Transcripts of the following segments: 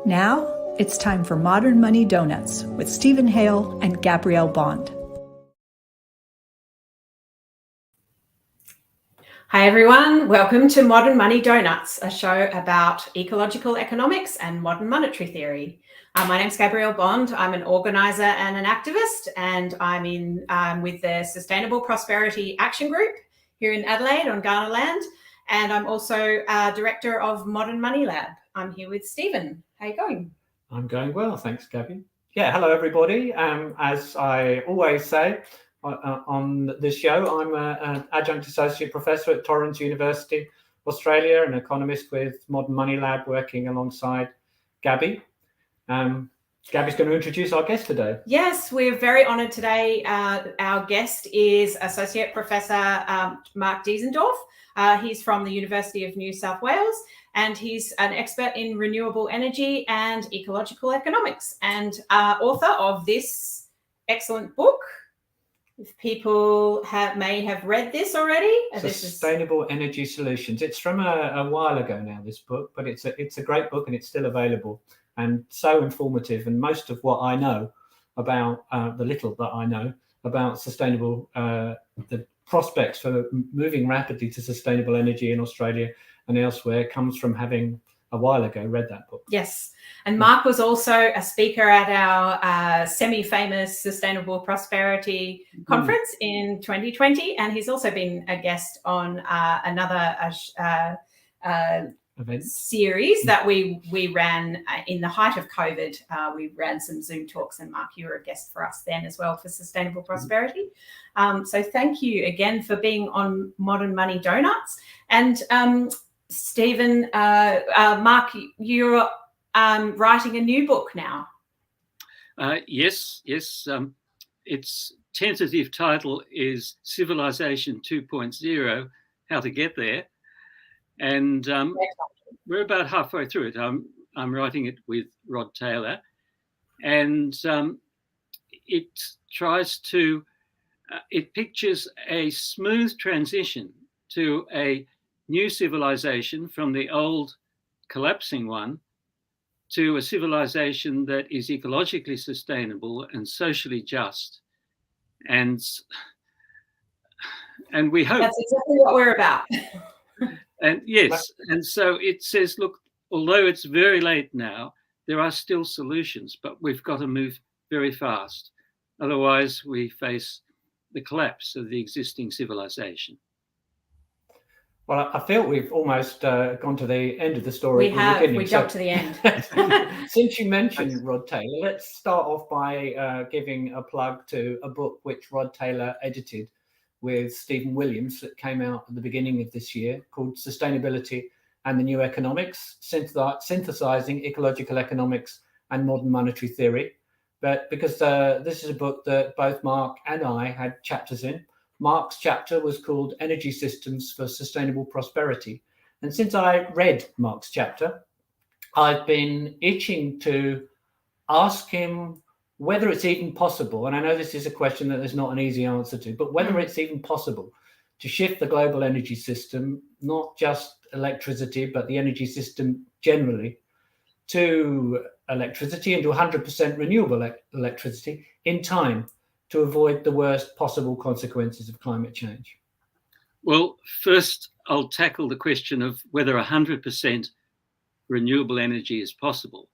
Now, it's time for Modern Money Doughnuts with Stephen Hale and Gabrielle Bond. Hi everyone, welcome to Modern Money Doughnuts, a show about ecological economics and modern monetary theory. My name's Gabrielle Bond. I'm an organiser and an activist, and I'm with the Sustainable Prosperity Action Group here in Adelaide on Kaurna land, and I'm also director of Modern Money Lab. I'm here with Stephen. How are you going? I'm going well, thanks, Gabby. Yeah, hello everybody. As I always say on this show, I'm an adjunct associate professor at Torrens University, Australia, an economist with Modern Money Lab, working alongside Gabby. Gabby's going to introduce our guest today. Yes, we're very honoured today. Our guest is Associate Professor Mark Diesendorf. He's from the University of New South Wales, and he's an expert in renewable energy and ecological economics, and author of this excellent book. If people may have read this already. Sustainable Energy Solutions. It's from a while ago now, this book, but it's a great book and it's still available and so informative. And most of what I know about, the little that I know about sustainable, the prospects for moving rapidly to sustainable energy in Australia and elsewhere comes from having a while ago read that book. Yes. And Mark was also a speaker at our semi-famous Sustainable Prosperity Conference in 2020. And he's also been a guest on another series that we ran in the height of COVID. We ran some Zoom talks, and Mark, you were a guest for us then as well for Sustainable Prosperity. So thank you again for being on Modern Money Doughnuts. And Stephen, Mark, you're writing a new book now. Yes. Its tentative title is Civilization 2.0, How to Get There. And we're about halfway through it. I'm writing it with Rod Taylor. And it tries to, it pictures a smooth transition to a new civilization from the old collapsing one to a civilization that is ecologically sustainable and socially just. And we hope that's exactly what we're about. And yes, and so it says, look, although it's very late now, there are still solutions, but we've got to move very fast. Otherwise, we face the collapse of the existing civilization. Well, I feel we've almost gone to the end of the story. We jumped to the end. Since you mentioned Rod Taylor, let's start off by giving a plug to a book which Rod Taylor edited with Stephen Williams that came out at the beginning of this year, called Sustainability and the New Economics, Synthesizing Ecological Economics and Modern Monetary Theory. But because this is a book that both Mark and I had chapters in, Mark's chapter was called Energy Systems for Sustainable Prosperity. And since I read Mark's chapter, I've been itching to ask him whether it's even possible, and I know this is a question that there's not an easy answer to, but whether it's even possible to shift the global energy system, not just electricity, but the energy system generally, to electricity and to 100% renewable electricity in time to avoid the worst possible consequences of climate change? Well, first, I'll tackle the question of whether 100% renewable energy is possible.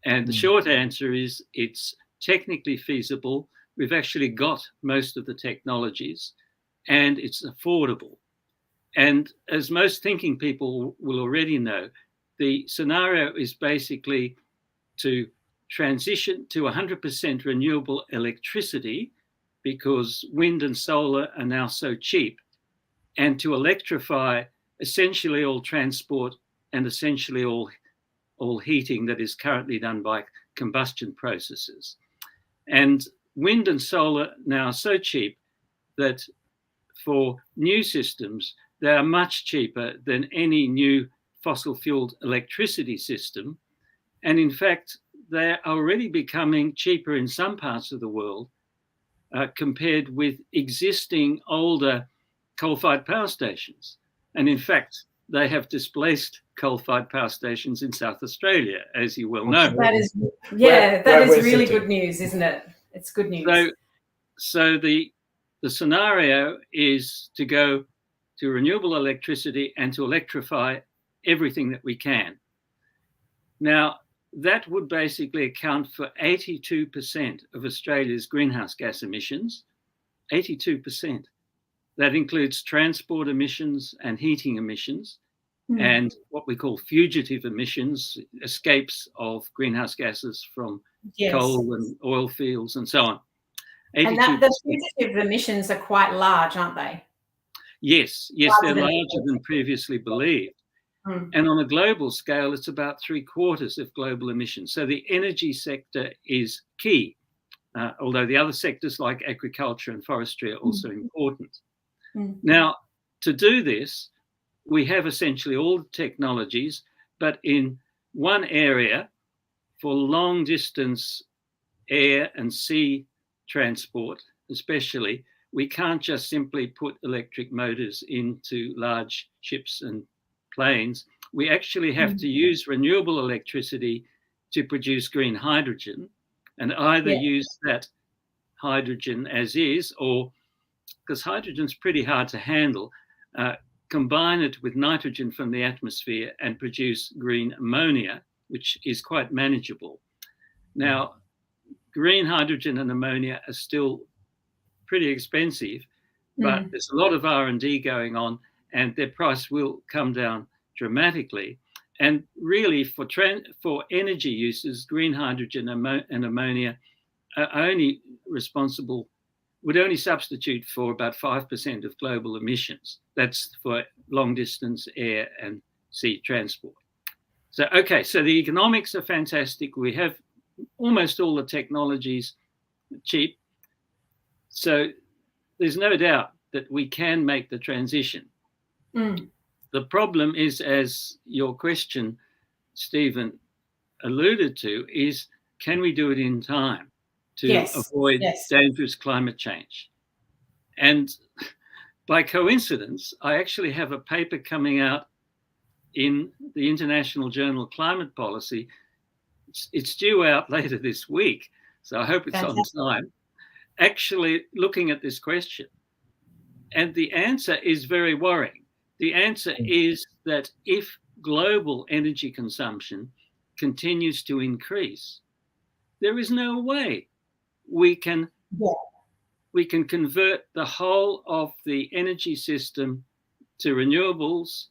And the short answer is it's technically feasible. We've actually got most of the technologies, and it's affordable. And as most thinking people will already know, the scenario is basically to transition to 100% renewable electricity, because wind and solar are now so cheap, and to electrify essentially all transport and essentially all heating that is currently done by combustion processes. And wind and solar now are so cheap that for new systems, they are much cheaper than any new fossil-fueled electricity system. And in fact, they're already becoming cheaper in some parts of the world compared with existing older coal-fired power stations. And in fact, they have displaced coal-fired power stations in South Australia, as you well know. That is, that is really good news, isn't it? It's good news. So the scenario is to go to renewable electricity and to electrify everything that we can. Now, that would basically account for 82% of Australia's greenhouse gas emissions, 82%. That includes transport emissions and heating emissions and what we call fugitive emissions, escapes of greenhouse gases from coal and oil fields and so on. 82%. And the fugitive emissions are quite large, aren't they? Yes, they're larger than previously believed. And on a global scale, it's about 3/4 of global emissions. So the energy sector is key, although the other sectors like agriculture and forestry are also important. Now, to do this, we have essentially all the technologies, but in one area for long distance air and sea transport, especially, we can't just simply put electric motors into large ships and planes. We actually have to use renewable electricity to produce green hydrogen and either use that hydrogen as is, or because hydrogen's pretty hard to handle, combine it with nitrogen from the atmosphere and produce green ammonia, which is quite manageable. Now, green hydrogen and ammonia are still pretty expensive, but there's a lot of R&D going on and their price will come down dramatically. And really for energy uses, green hydrogen and ammonia are only would only substitute for about 5% of global emissions. That's for long distance air and sea transport. So, okay, so the economics are fantastic. We have almost all the technologies cheap. So there's no doubt that we can make the transition. The problem is, as your question, Stephen, alluded to, is can we do it in time to avoid dangerous climate change? And by coincidence, I actually have a paper coming out in the International Journal of Climate Policy. It's due out later this week, so I hope it's on time, actually looking at this question. And the answer is very worrying. The answer is that if global energy consumption continues to increase, there is no way we can convert the whole of the energy system to renewables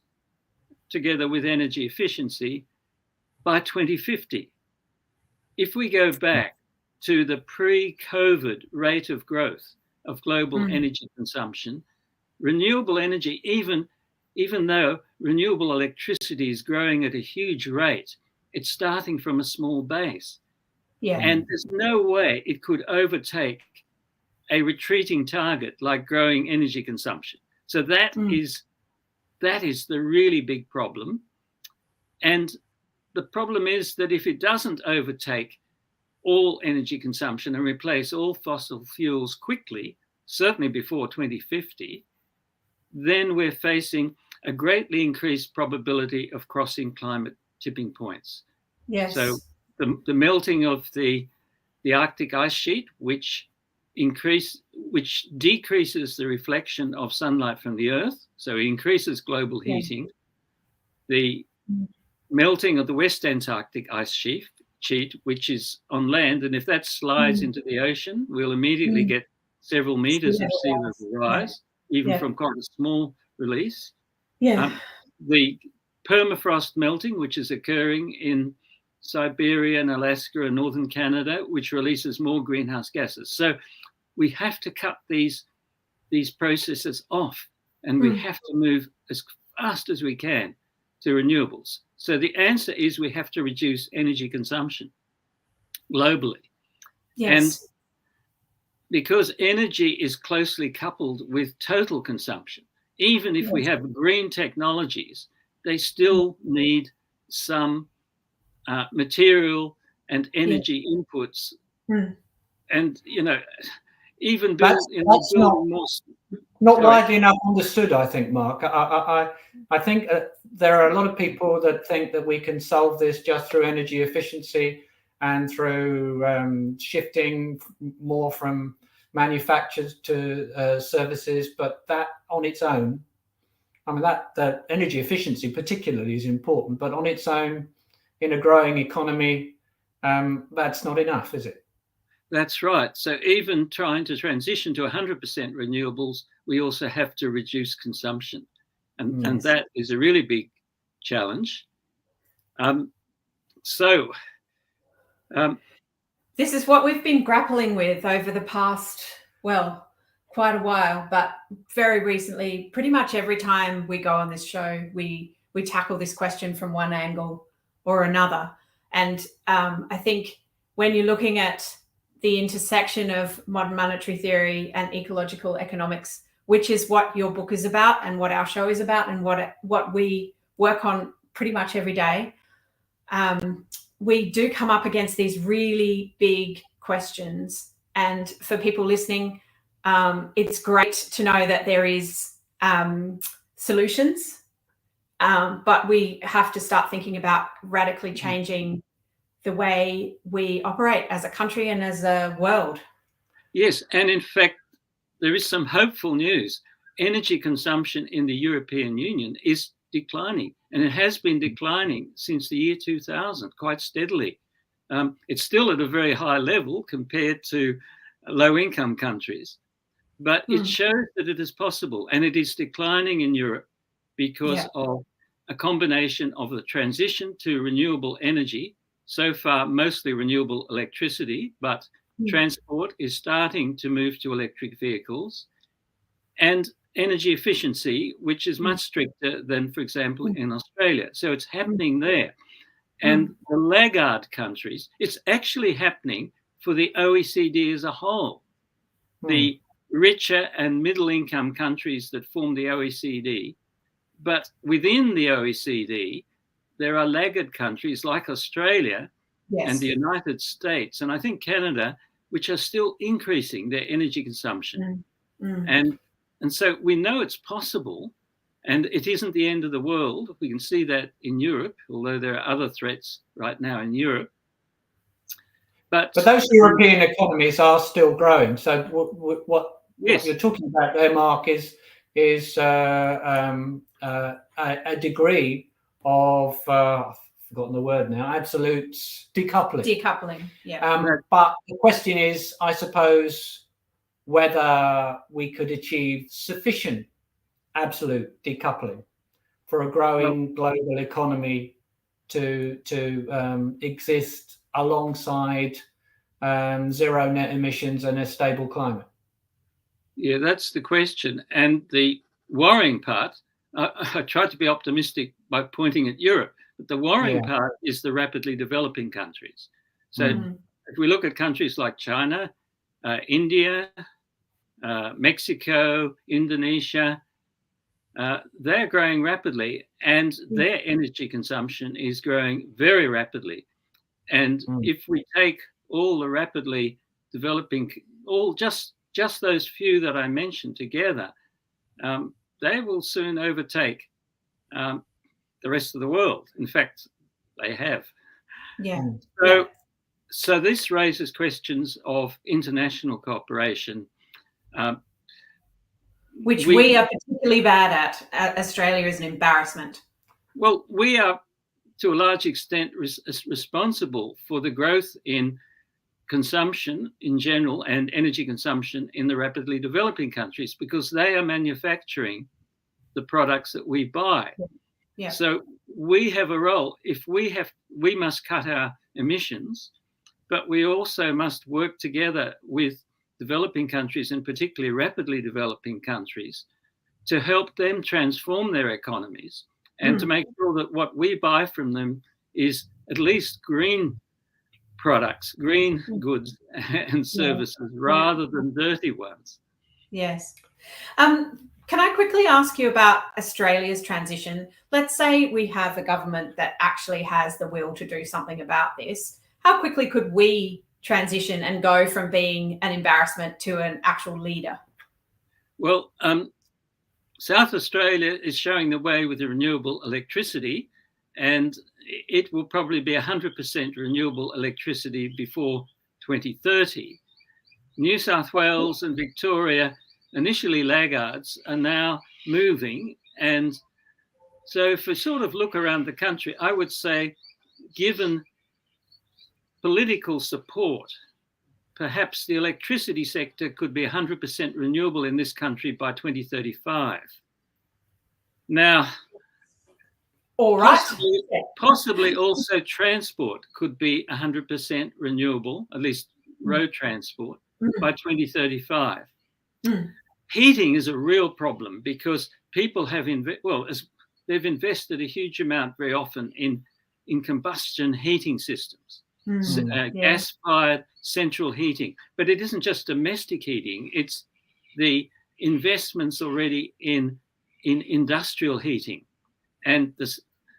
together with energy efficiency by 2050. If we go back to the pre-COVID rate of growth of global energy consumption, renewable energy, even though renewable electricity is growing at a huge rate, it's starting from a small base. And there's no way it could overtake a retreating target like growing energy consumption. So that is the really big problem. And the problem is that if it doesn't overtake all energy consumption and replace all fossil fuels quickly, certainly before 2050, then we're facing a greatly increased probability of crossing climate tipping points. So the melting of the Arctic ice sheet, which decreases the reflection of sunlight from the Earth, so it increases global heating. The melting of the West Antarctic ice sheet, which is on land, and if that slides into the ocean, we'll immediately get several meters of sea level rise, even from quite a small release. The permafrost melting, which is occurring in Siberia and Alaska and northern Canada, which releases more greenhouse gases. So we have to cut these processes off, and we have to move as fast as we can to renewables. So the answer is we have to reduce energy consumption globally. And because energy is closely coupled with total consumption, even if we have green technologies, they still need some material and energy inputs. And, even That's building more. not Sorry. widely enough understood, I think, Mark. I think there are a lot of people that think that we can solve this just through energy efficiency and through shifting more from manufacturers to services, but that on its own, I mean, that energy efficiency particularly is important, but on its own, in a growing economy, that's not enough, is it? That's right. So even trying to transition to 100% renewables, we also have to reduce consumption. And that is a really big challenge. This is what we've been grappling with over the past, well, quite a while, but very recently, pretty much every time we go on this show, we tackle this question from one angle or another. And I think when you're looking at the intersection of modern monetary theory and ecological economics, which is what your book is about and what our show is about and what we work on pretty much every day, we do come up against these really big questions. And for people listening, it's great to know that there is solutions, but we have to start thinking about radically changing the way we operate as a country and as a world. Yes, and in fact, there is some hopeful news. Energy consumption in the European Union is declining, and it has been declining since the year 2000 quite steadily. It's still at a very high level compared to low-income countries, but it shows that it is possible, and it is declining in Europe because of a combination of the transition to renewable energy, so far mostly renewable electricity, but transport is starting to move to electric vehicles, and energy efficiency, which is much stricter than, for example, in Australia. So it's happening there. And the laggard countries, it's actually happening for the OECD as a whole. The richer and middle income countries that form the OECD, but within the OECD, there are laggard countries like Australia and the United States, and I think Canada, which are still increasing their energy consumption. And so we know it's possible, and it isn't the end of the world. We can see that in Europe, although there are other threats right now in Europe. But those European economies are still growing. So what you're talking about there, Mark, is a degree of I've forgotten the word now, absolute decoupling. Decoupling, yeah. But the question is, I suppose, whether we could achieve sufficient absolute decoupling for a growing global economy to exist alongside zero net emissions and a stable climate. Yeah, that's the question. And the worrying part, I tried to be optimistic by pointing at Europe, but the worrying part is the rapidly developing countries. So if we look at countries like China, India, Mexico, Indonesia, they're growing rapidly, and their energy consumption is growing very rapidly. And if we take all the rapidly developing, just those few that I mentioned together, they will soon overtake the rest of the world. In fact, they have. Yeah. So this raises questions of international cooperation, which we are particularly bad at. Australia is an embarrassment. Well, we are to a large extent responsible for the growth in consumption in general and energy consumption in the rapidly developing countries, because they are manufacturing the products that we buy. Yeah. So we have a role. We must cut our emissions, but we also must work together with developing countries, and particularly rapidly developing countries, to help them transform their economies and to make sure that what we buy from them is at least green products, green goods and services, rather than dirty ones. Yes. Can I quickly ask you about Australia's transition? Let's say we have a government that actually has the will to do something about this. How quickly could we transition and go from being an embarrassment to an actual leader? Well, South Australia is showing the way with the renewable electricity, and it will probably be 100% renewable electricity before 2030. New South Wales and Victoria, initially laggards, are now moving. And so if we sort of look around the country, I would say, given political support, perhaps the electricity sector could be 100% renewable in this country by 2035. Now, All right. possibly also transport could be 100% renewable, at least road transport, by 2035. Heating is a real problem because people have they've invested a huge amount very often in combustion heating systems, gas-fired central heating. But it isn't just domestic heating; it's the investments already in industrial heating, and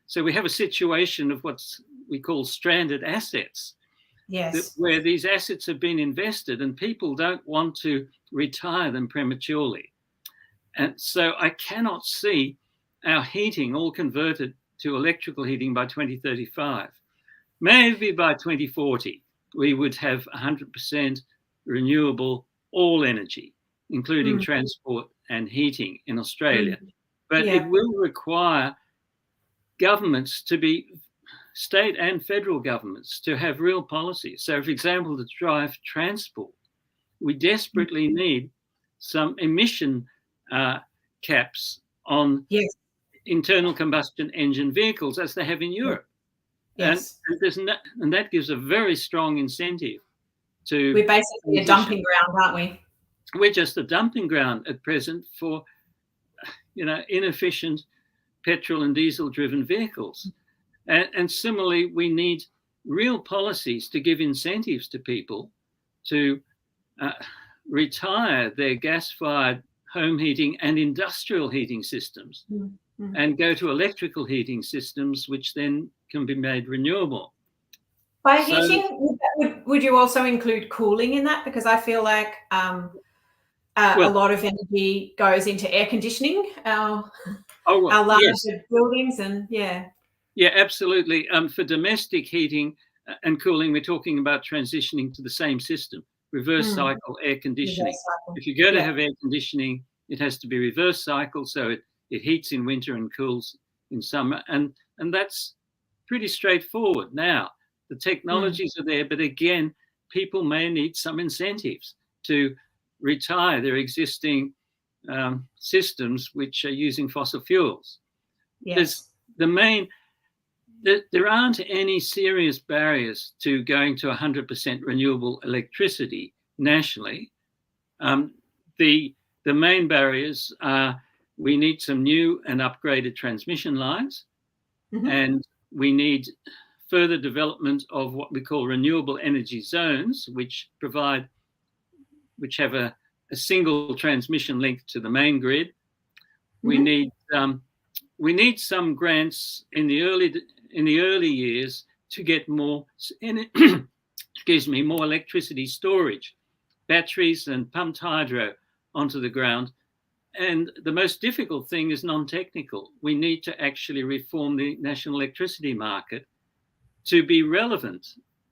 so we have a situation of what we call stranded assets. Yes. Where these assets have been invested and people don't want to retire them prematurely. And so I cannot see our heating all converted to electrical heating by 2035. Maybe by 2040, we would have 100% renewable all energy, including transport and heating in Australia. But it will require governments to be state and federal governments to have real policies. So, for example, to drive transport, we desperately need some emission caps on internal combustion engine vehicles, as they have in Europe. Yes. And that gives a very strong incentive to... We're basically a dumping ground, aren't we? We're just a dumping ground at present for, inefficient petrol and diesel-driven vehicles. And similarly, we need real policies to give incentives to people to retire their gas-fired home heating and industrial heating systems and go to electrical heating systems, which then can be made renewable. By heating, would you also include cooling in that? Because I feel like a lot of energy goes into air conditioning, our larger buildings, and Yeah, absolutely. For domestic heating and cooling, we're talking about transitioning to the same system, reverse cycle air conditioning. If you're going to have air conditioning, it has to be reverse cycle, so it heats in winter and cools in summer. And that's pretty straightforward now. The technologies are there, but again, people may need some incentives to retire their existing systems which are using fossil fuels. Yes. There aren't any serious barriers to going to 100% renewable electricity nationally. The main barriers are we need some new and upgraded transmission lines, and we need further development of what we call renewable energy zones, which have a single transmission link to the main grid. We need some grants in the early years to get more more electricity storage, batteries and pumped hydro onto the ground. And the most difficult thing is non-technical. We need to actually reform the national electricity market to be relevant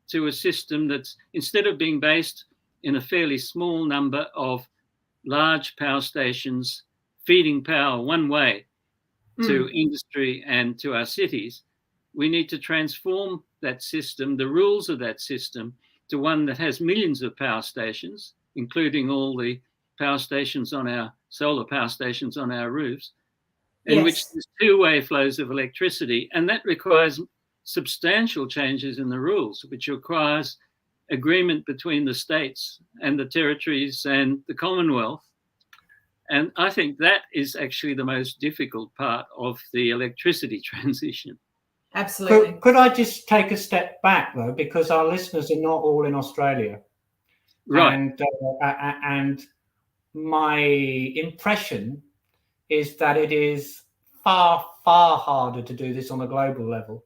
to a system that's, instead of being based in a fairly small number of large power stations feeding power one way to industry and to our cities, we need to transform that system, the rules of that system, to one that has millions of power stations, including all the power stations on our solar power stations on our roofs, in which there's two-way flows of electricity. And that requires substantial changes in the rules, which requires agreement between the states and the territories and the Commonwealth. And I think that is actually the most difficult part of the electricity transition. Absolutely. Could I just take a step back, though, because our listeners are not all in Australia. Right. And my impression is that it is far, far harder to do this on a global level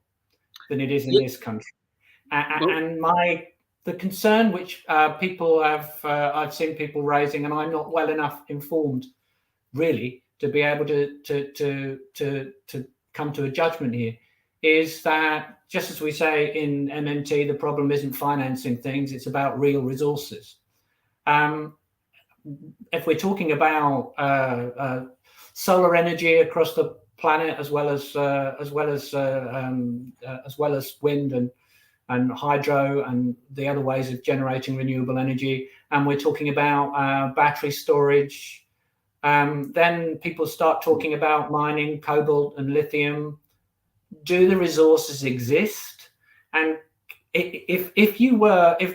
than it is in this country. And my the concern which people have, I've seen people raising, and I'm not well enough informed really to be able to come to a judgment here, is that just as we say in MMT, the problem isn't financing things, it's about real resources. If we're talking about solar energy across the planet, as well as wind and hydro and the other ways of generating renewable energy, and we're talking about battery storage, then people start talking about mining cobalt and lithium. Do the resources exist? And if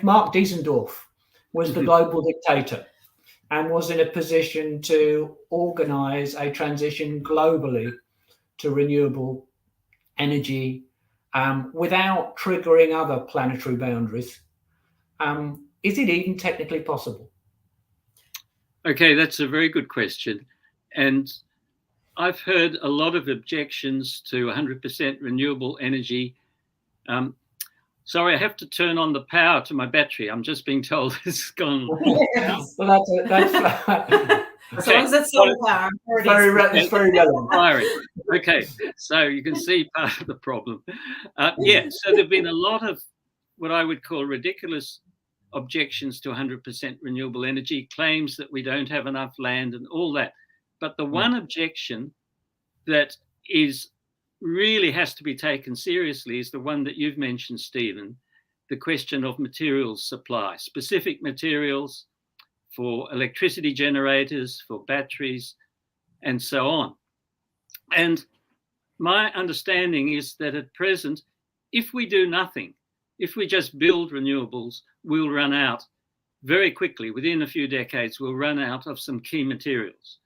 Mark Diesendorf was the global dictator and was in a position to organize a transition globally to renewable energy without triggering other planetary boundaries, is it even technically possible? Okay, that's a very good question. And I've heard a lot of objections to 100% renewable energy. Sorry, I have to turn on the power to my battery. I'm just being told it's gone. Well, that's as long as it's solar power. It's very relevant. Okay, so you can see part of the problem. Yeah, so there have been a lot of what I would call ridiculous objections to 100% renewable energy, claims that we don't have enough land and all that. But the one objection that is really has to be taken seriously is the one that you've mentioned, Stephen, the question of materials supply, specific materials for electricity generators, for batteries, and so on. And my understanding is that at present, if we do nothing, if we just build renewables, we'll run out very quickly. Within a few decades, we'll run out of some key materials.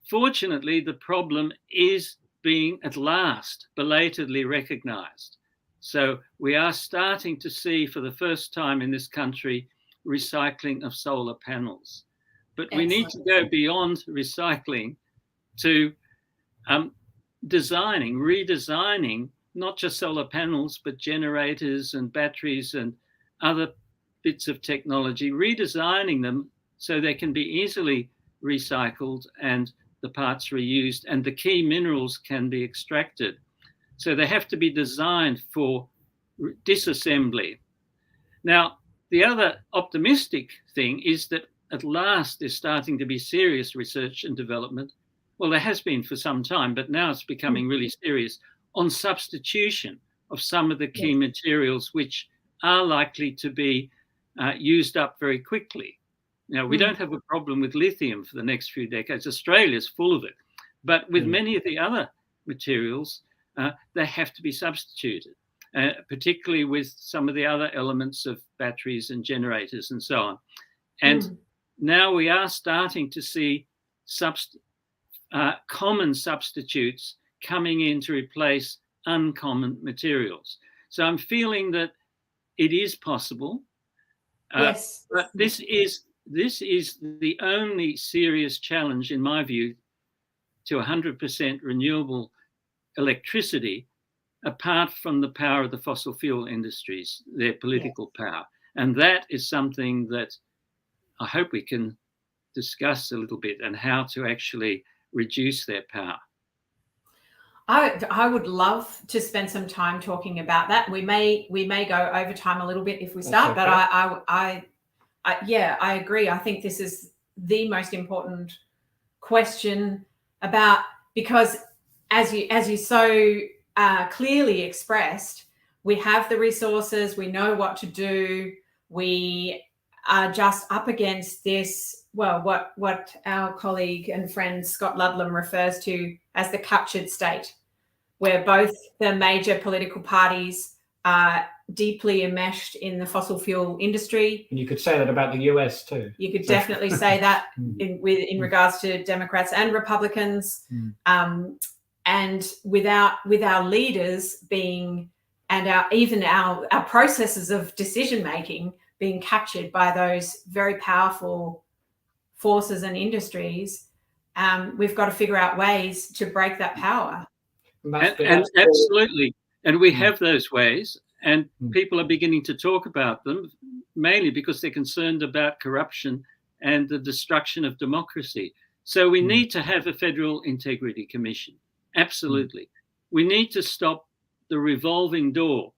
Fortunately, the problem is being at last belatedly recognized. So we are starting to see for the first time in this country recycling of solar panels. But we need to go beyond recycling to redesigning not just solar panels, but generators and batteries and other bits of technology, redesigning them so they can be easily recycled and the parts reused and the key minerals can be extracted. So they have to be designed for disassembly. Now, the other optimistic thing is that at last there's starting to be serious research and development. Well, there has been for some time, but now it's becoming really serious on substitution of some of the key materials which are likely to be used up very quickly. Now, we don't have a problem with lithium for the next few decades. Australia's full of it. But with many of the other materials, they have to be substituted, particularly with some of the other elements of batteries and generators and so on. And now we are starting to see common substitutes coming in to replace uncommon materials. So I'm feeling that it is possible. Yes. But this is the only serious challenge, in my view, to 100% renewable electricity, apart from the power of the fossil fuel industries, their political power. And that is something that I hope we can discuss a little bit, and how to actually reduce their power. I would love to spend some time talking about that. We may go over time a little bit if we start, but I agree. I think this is the most important question because as you so clearly expressed, we have the resources, we know what to do, we are just up against this, well, what our colleague and friend Scott Ludlam refers to as the captured state, where both the major political parties are deeply enmeshed in the fossil fuel industry. And you could say that about the US too. You could definitely say that in regards to Democrats and Republicans, and with our leaders being, and our processes of decision making being captured by those very powerful forces and industries. We've got to figure out ways to break that power. And absolutely, and we have those ways. And people are beginning to talk about them, mainly because they're concerned about corruption and the destruction of democracy. So we need to have a Federal Integrity Commission. Absolutely. We need to stop the revolving door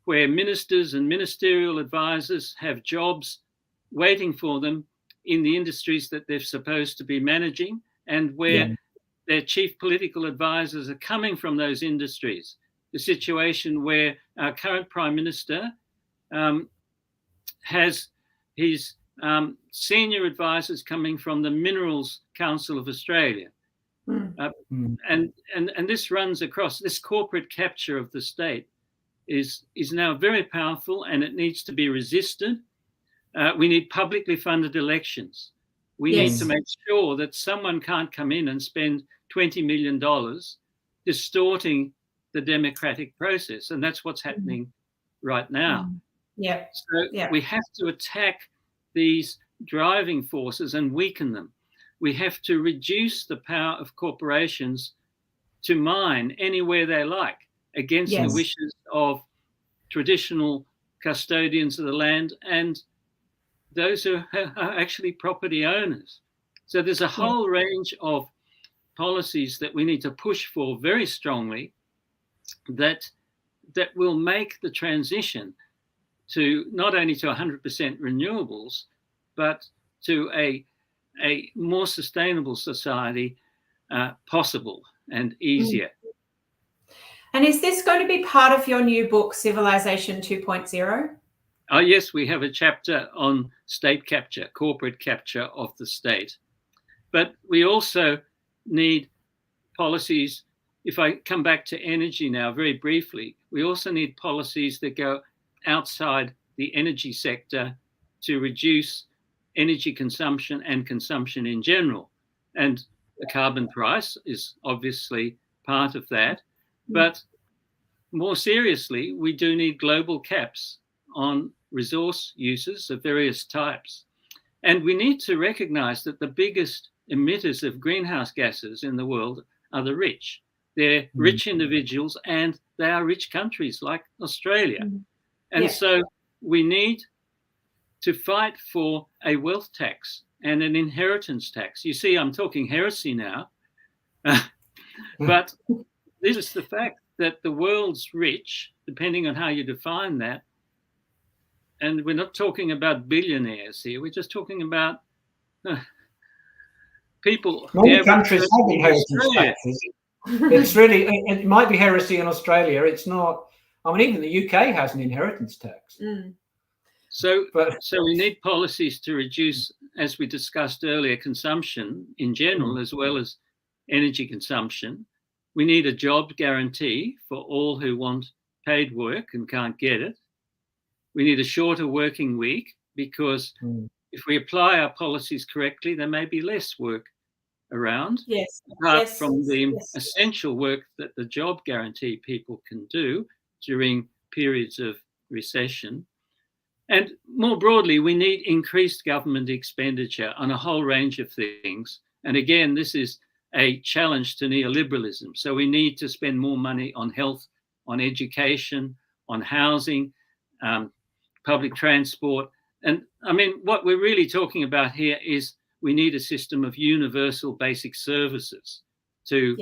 where ministers and ministerial advisors have jobs waiting for them in the industries that they're supposed to be managing, and where their chief political advisors are coming from those industries. The situation where our current Prime Minister has his senior advisors coming from the Minerals Council of Australia. And this runs across, this corporate capture of the state is now very powerful, and it needs to be resisted. We need publicly funded elections. We need to make sure that someone can't come in and spend $20 million distorting the democratic process. And that's what's happening right now. So we have to attack these driving forces and weaken them. We have to reduce the power of corporations to mine anywhere they like against the wishes of traditional custodians of the land and those who are actually property owners. So there's a whole range of policies that we need to push for very strongly that will make the transition to not only to 100% renewables, but to a more sustainable society possible and easier. And is this going to be part of your new book, Civilization 2.0? Oh, yes, we have a chapter on state capture, corporate capture of the state. But we also need policies. If I come back to energy now very briefly, we also need policies that go outside the energy sector to reduce energy consumption and consumption in general. And the carbon price is obviously part of that. But more seriously, we do need global caps on resource uses of various types. And we need to recognize that the biggest emitters of greenhouse gases in the world are the rich. They're rich individuals, and they are rich countries like Australia. And so we need to fight for a wealth tax and an inheritance tax. You see, I'm talking heresy now, but this is the fact that the world's rich, depending on how you define that, and we're not talking about billionaires here, we're just talking about people. Many countries have inheritance taxes. It's really, it might be heresy in Australia. It's not, I mean, even the UK has an inheritance tax. So we need policies to reduce, as we discussed earlier, consumption in general, as well as energy consumption. We need a job guarantee for all who want paid work and can't get it. We need a shorter working week, because if we apply our policies correctly, there may be less work around. Apart from the essential work that the job guarantee people can do during periods of recession. And more broadly, we need increased government expenditure on a whole range of things. And again, this is a challenge to neoliberalism. So we need to spend more money on health, on education, on housing, public transport. And I mean, what we're really talking about here is we need a system of universal basic services to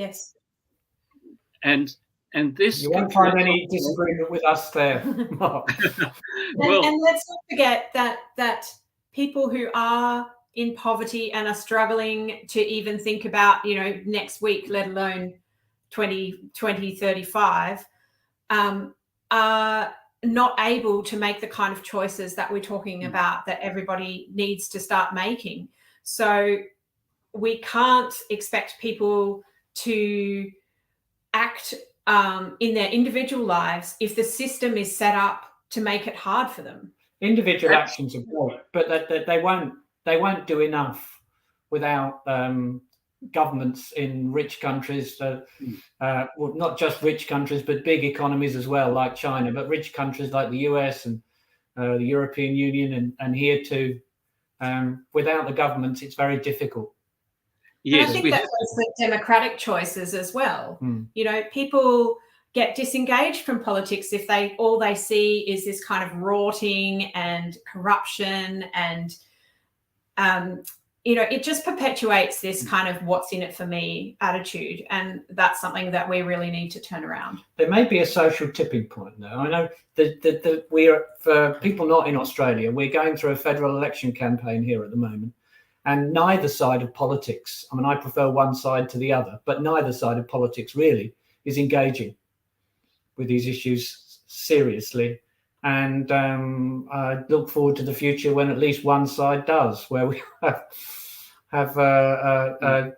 and this. You won't find any disagreement with us there, Mark. And let's not forget that people who are in poverty and are struggling to even think about, next week, let alone 2035, are not able to make the kind of choices that we're talking about that everybody needs to start making. So we can't expect people to act in their individual lives if the system is set up to make it hard for them. Individual actions are great, but that they won't do enough without governments in rich countries, well, not just rich countries, but big economies as well, like China, but rich countries like the US and the European Union and here too. Without the governments, it's very difficult. Yes, and I think that goes with democratic choices as well. People get disengaged from politics if all they see is this kind of rorting and corruption, and it just perpetuates this kind of what's in it for me attitude, and that's something that we really need to turn around. There may be a social tipping point, though. I know that we are, for people not in Australia, we're going through a federal election campaign here at the moment, and neither side of politics, I mean, I prefer one side to the other, but neither side of politics really is engaging with these issues seriously. And I look forward to the future when at least one side does, where we have a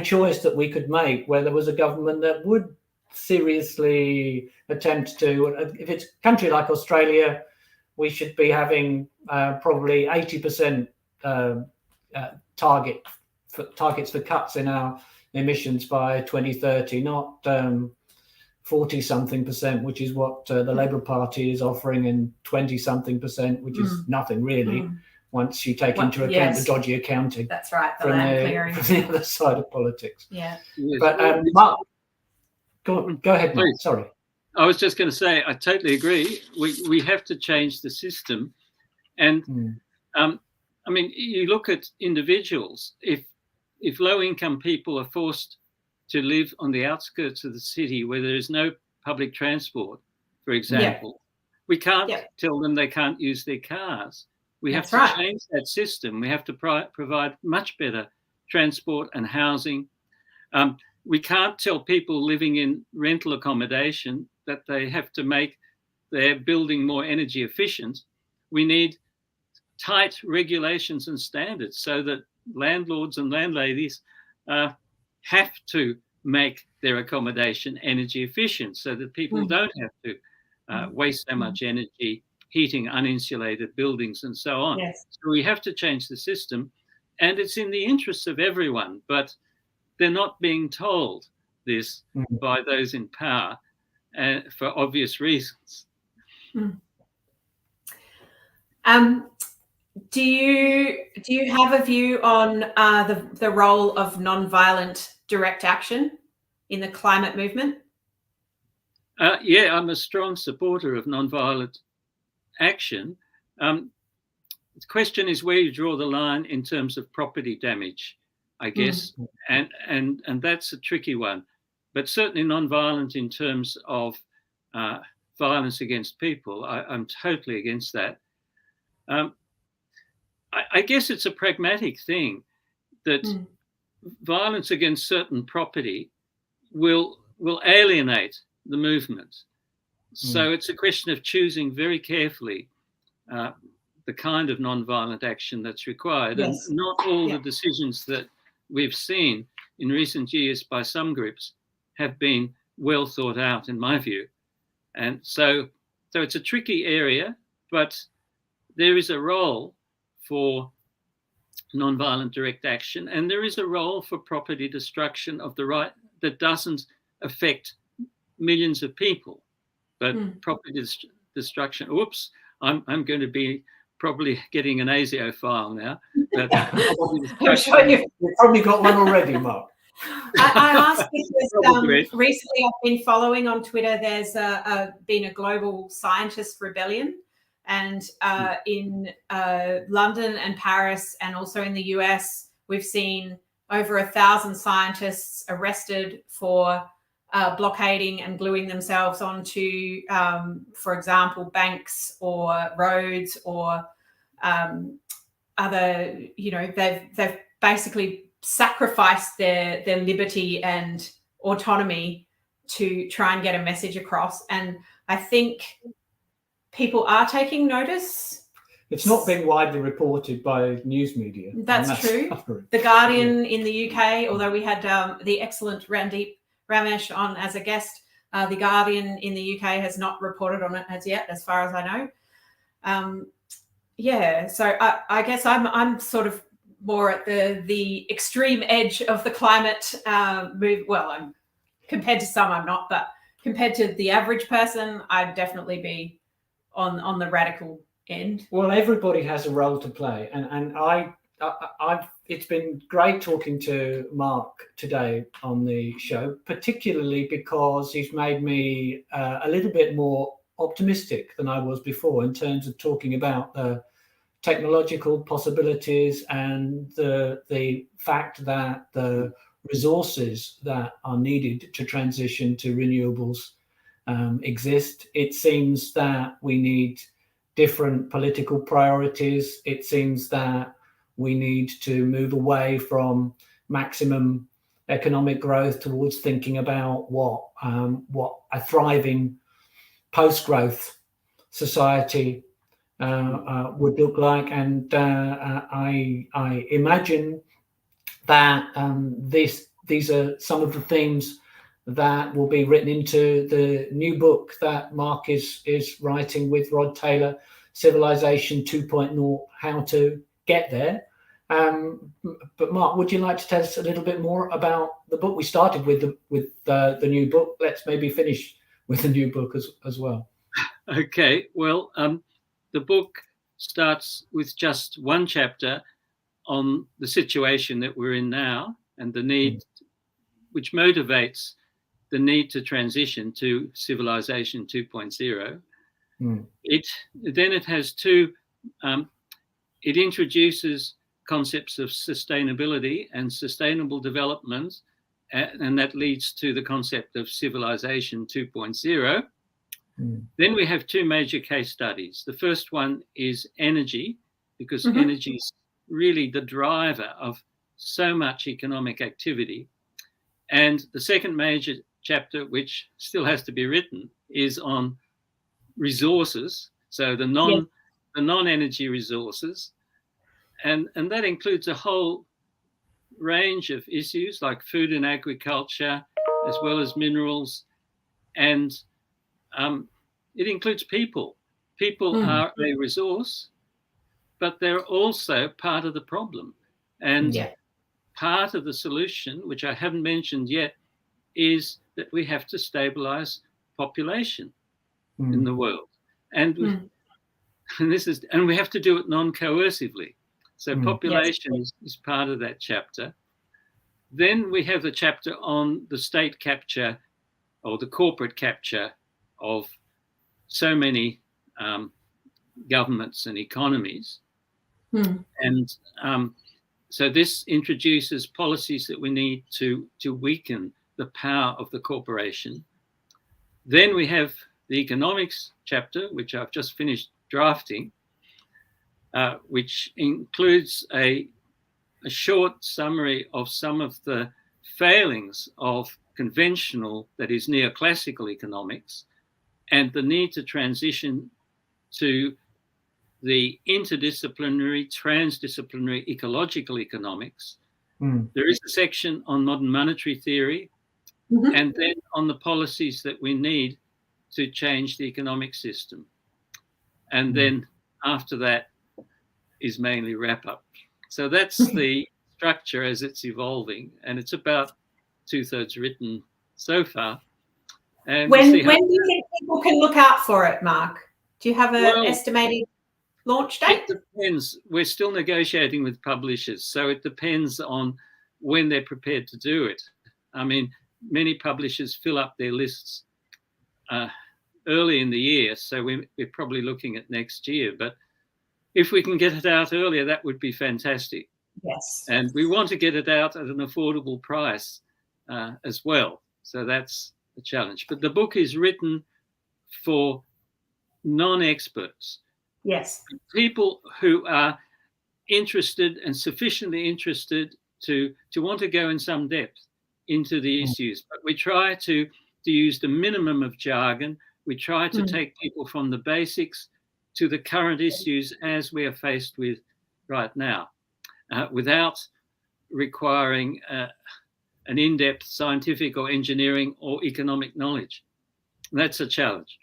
choice that we could make, where there was a government that would seriously attempt to, if it's a country like Australia, we should be having probably 80% targets for cuts in our emissions by 2030, not 40-something%, which is what the Labour Party is offering, and 20-something%, which is nothing really, once you take into account the dodgy accounting. That's right, the land clearing. From the other side of politics. Yeah. But Mark, go ahead, Mark. Sorry. I was just going to say, I totally agree. We have to change the system. And I mean, you look at individuals, if low-income people are forced to live on the outskirts of the city where there is no public transport, for example, we can't tell them they can't use their cars. We have to change that system. We have to provide much better transport and housing. We can't tell people living in rental accommodation that they have to make their building more energy efficient. We need tight regulations and standards so that landlords and landladies have to make their accommodation energy efficient, so that people don't have to waste so much energy heating uninsulated buildings and so on. Yes. So we have to change the system, and it's in the interests of everyone, but they're not being told this by those in power for obvious reasons. Do you have a view on the role of nonviolent direct action in the climate movement? Yeah, I'm a strong supporter of nonviolent action. The question is where you draw the line in terms of property damage, I guess, and that's a tricky one. But certainly nonviolent in terms of violence against people, I'm totally against that. I guess it's a pragmatic thing that violence against certain property will alienate the movement. So it's a question of choosing very carefully the kind of non-violent action that's required. Yes. And not all the decisions that we've seen in recent years by some groups have been well thought out, in my view. And so it's a tricky area, but there is a role for non-violent direct action, and there is a role for property destruction of the right that doesn't affect millions of people, but property destruction. Oops, I'm going to be probably getting an ASIO file now. But I'm sure you've probably got one already, Mark. I asked because recently I've been following on Twitter. There's been a global scientist rebellion, and in London and Paris, and also in the US, we've seen over 1,000 scientists arrested for blockading and gluing themselves onto, for example, banks or roads or other. They've basically sacrificed their liberty and autonomy to try and get a message across. And I think people are taking notice. It's not been widely reported by news media. That's true. Suffering. The Guardian in the UK, although we had the excellent Randeep Ramesh on as a guest, the Guardian in the UK has not reported on it as yet, as far as I know. So I guess I'm sort of more at the extreme edge of the climate move. Well, compared to some, I'm not, but compared to the average person, I'd definitely be on the radical end. Well, everybody has a role to play, and I it's been great talking to Mark today on the show, particularly because he's made me a little bit more optimistic than I was before in terms of talking about the technological possibilities and the fact that the resources that are needed to transition to renewables exist. It seems that we need different political priorities. It seems that we need to move away from maximum economic growth towards thinking about what a thriving post-growth society would look like. And I imagine that these are some of the themes that will be written into the new book that Mark is writing with Rod Taylor, Civilization 2.0, How to Get There. But Mark, would you like to tell us a little bit more about the book? We started with the new book. Let's maybe finish with the new book as well. Okay, well, the book starts with just one chapter on the situation that we're in now and the need, which motivates the need to transition to Civilization 2.0. It has two, it introduces concepts of sustainability and sustainable development, and that leads to the concept of Civilization 2.0. Then we have two major case studies. The first one is energy, because energy is really the driver of so much economic activity. And the second major chapter, which still has to be written, is on resources, so the non-energy resources. And that includes a whole range of issues like food and agriculture, as well as minerals. And it includes people. People are a resource, but they're also part of the problem. And part of the solution, which I haven't mentioned yet, is that we have to stabilize population in the world. And we have to do it non-coercively. So population is part of that chapter. Then we have the chapter on the state capture or the corporate capture of so many governments and economies. And so this introduces policies that we need to weaken the power of the corporation. Then we have the economics chapter, which I've just finished drafting, which includes a short summary of some of the failings of conventional, that is neoclassical economics, and the need to transition to the interdisciplinary, transdisciplinary ecological economics. There is a section on modern monetary theory, and then on the policies that we need to change the economic system. And then after that is mainly wrap up. So that's the structure as it's evolving, and it's about 2/3 written so far. And when do you think people can look out for it, Mark? Do you have an estimated launch date? It depends. We're still negotiating with publishers, so it depends on when they're prepared to do it. I mean, many publishers fill up their lists early in the year, so we're probably looking at next year. But if we can get it out earlier, that would be fantastic. Yes. And we want to get it out at an affordable price as well. So that's the challenge. But the book is written for non-experts. Yes. People who are interested and sufficiently interested to want to go in some depth into the issues. But we try to use the minimum of jargon. We try to take people from the basics to the current issues as we are faced with right now, without requiring an in-depth scientific or engineering or economic knowledge. And that's a challenge.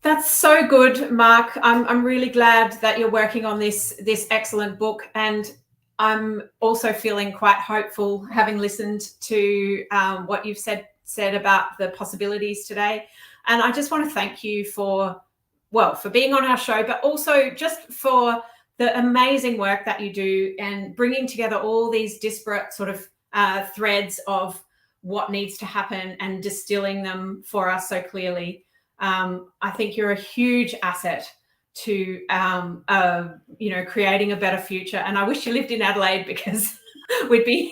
That's so good, Mark. I'm really glad that you're working on this excellent book, and I'm also feeling quite hopeful, having listened to what you've said about the possibilities today. And I just want to thank you for being on our show, but also just for the amazing work that you do and bringing together all these disparate sort of threads of what needs to happen and distilling them for us so clearly. I think you're a huge asset to creating a better future. And I wish you lived in Adelaide, because we'd be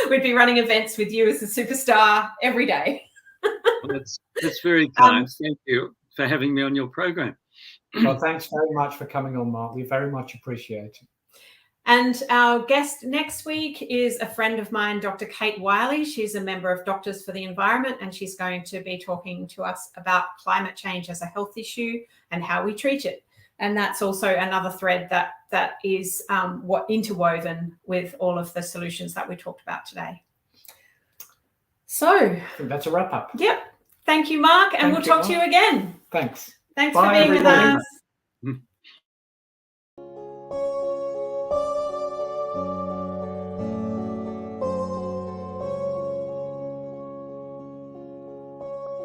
running events with you as a superstar every day. Well, that's very kind. Thank you for having me on your program. Well, thanks very much for coming on, Mark. We very much appreciate it. And our guest next week is a friend of mine, Dr. Kate Wiley. She's a member of Doctors for the Environment, and she's going to be talking to us about climate change as a health issue and how we treat it. And that's also another thread that is interwoven with all of the solutions that we talked about today. So I think that's a wrap up. Yep. Thank you, Mark, and we'll talk to you again. Thanks. Thanks Bye, for being everybody. with us.